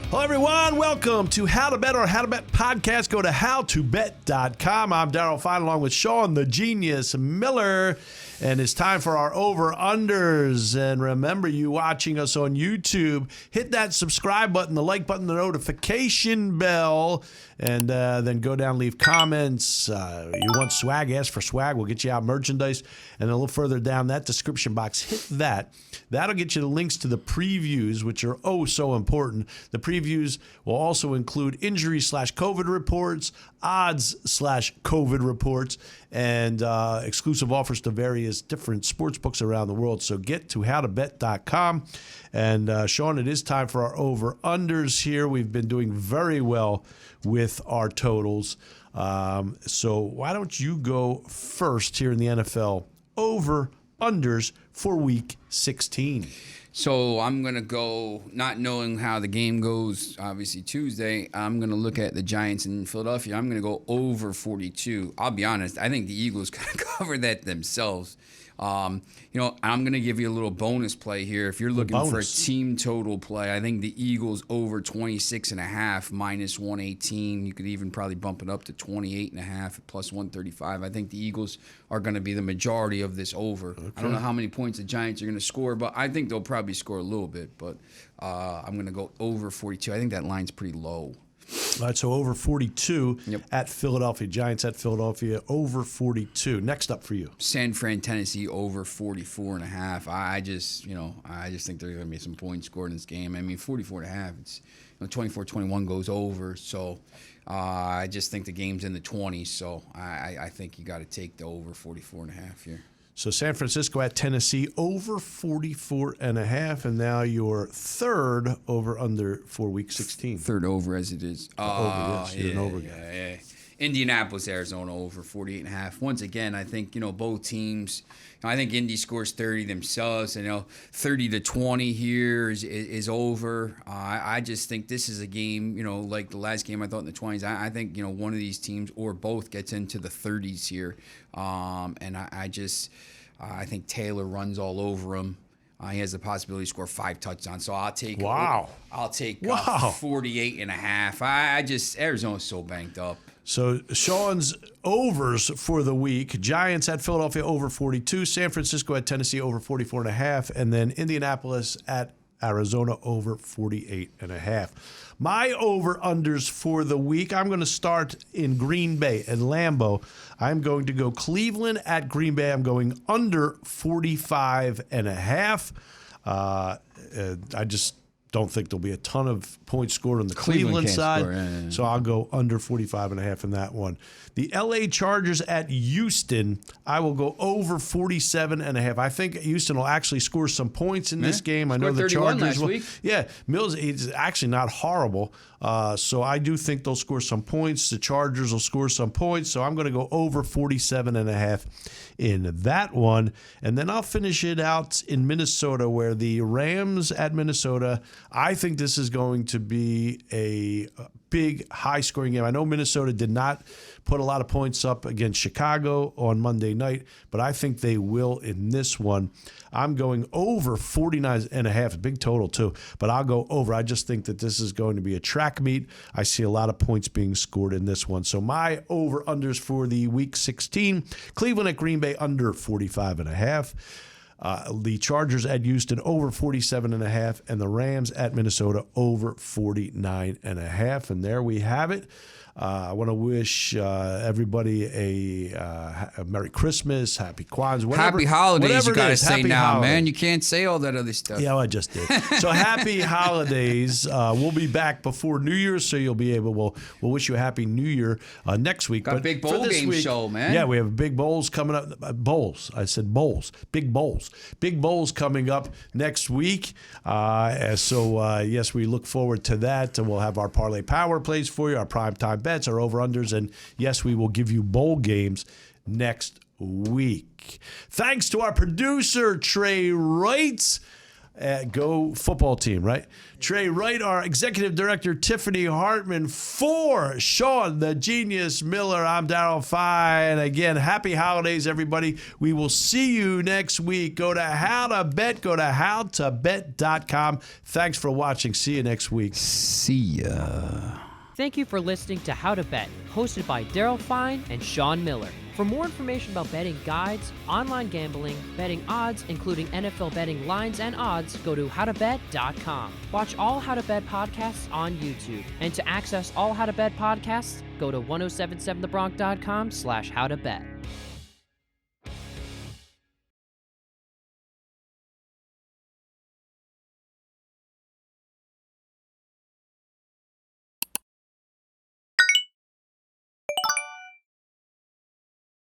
Hello, everyone. Welcome to How to Bet, or How to Bet podcast. Go to HowToBet.com. I'm Daryl Sean, along with Sean, the Genius Miller. And it's time for our over-unders. And remember, you watching us on YouTube, hit that subscribe button, the like button, the notification bell, and then go down, leave comments. You want swag, ask for swag. We'll get you out merchandise. And a little further down that description box, hit that. That'll get you the links to the previews, which are oh so important. The previews will also include injury/COVID reports, odds/COVID reports, and exclusive offers to various different sports books around the world. So get to howtobet.com. And Sean, it is time for our over-unders here. We've been doing very well with our totals. So why don't you go first here in the NFL? Over-unders for Week 16. So I'm going to go, not knowing how the game goes, obviously Tuesday, I'm going to look at the Giants in Philadelphia. I'm going to go over 42. I'll be honest, I think the Eagles kind of cover that themselves. I'm going to give you a little bonus play here. If you're looking for a team total play, I think the Eagles over 26.5 minus 118. You could even probably bump it up to 28.5 at plus 135. I think the Eagles are going to be the majority of this over. Okay. I don't know how many points the Giants are going to score, but I think they'll probably score a little bit. But I'm going to go over 42. I think that line's pretty low. All right, so over 42 at Philadelphia. Giants at Philadelphia, over 42. Next up for you. San Fran, Tennessee, over 44.5. I just think there's going to be some points scored in this game. I mean, 44.5, it's 24-21 goes over. So I just think the game's in the 20s. So I think you got to take the over 44.5 here. So San Francisco at Tennessee, over 44.5, and now your third over-under for Week 16. Third over as it is. Over, yes. You're an over guy. Yeah. Indianapolis, Arizona, over 48.5. Once again, I think, both teams, I think Indy scores 30 themselves. 30-20 here is over. I just think this is a game, like the last game I thought in the 20s. I think, one of these teams or both gets into the 30s here. And I think Taylor runs all over him. He has the possibility to score 5 touchdowns. So I'll take 48.5. Arizona's so banged up. So Sean's overs for the week: Giants at Philadelphia, over 42. San Francisco at Tennessee, over 44.5. And then Indianapolis at Arizona, over 48.5. My over-unders for the week, I'm going to start in Green Bay and Lambeau. I'm going to go Cleveland at Green Bay. I'm going under 45.5. I just don't think there'll be a ton of points scored on the Cleveland side. So I'll go under 45.5 in that one. The LA Chargers at Houston, I will go over 47.5. I think Houston will actually score some points in this game. I know the Chargers will. Yeah, Mills is actually not horrible. So I do think they'll score some points. The Chargers will score some points. So I'm going to go over 47.5 in that one. And then I'll finish it out in Minnesota, where the Rams at Minnesota, I think this is going to be a big, high-scoring game. I know Minnesota did not put a lot of points up against Chicago on Monday night, but I think they will in this one. I'm going over 49.5, big total too, but I'll go over. I just think that this is going to be a track meet. I see a lot of points being scored in this one. So my over-unders for the Week 16, Cleveland at Green Bay, under 45.5. The Chargers at Houston, over 47.5, and the Rams at Minnesota, over 49.5. And there we have it. I want to wish everybody a Merry Christmas, Happy Kwanzaa, Happy holidays, you got to say now, man. You can't say all that other stuff. Yeah, well, I just did. So happy holidays. We'll be back before New Year's, so you'll be able, we'll wish you a Happy New Year next week. Got a big bowl game show, man. Yeah, we have big bowls coming up. Bowls. I said bowls. Big bowls. Big bowls coming up next week. Yes, we look forward to that. And we'll have our Parlay Power plays for you, our primetime bets, our over-unders, and yes, we will give you bowl games next week. Thanks to our producer, Trey Wright. Go football team, right? Trey Wright, our executive director, Tiffany Hartman, for Sean, the genius Miller, I'm Daryl Fine. Again, happy holidays, everybody. We will see you next week. Go to HowToBet. Go to HowToBet.com. Thanks for watching. See you next week. See ya. Thank you for listening to How to Bet, hosted by Daryl Fine and Sean Miller. For more information about betting guides, online gambling, betting odds, including NFL betting lines and odds, go to howtobet.com. Watch all How to Bet podcasts on YouTube. And to access all How to Bet podcasts, go to 1077thebronx.com/howtobet.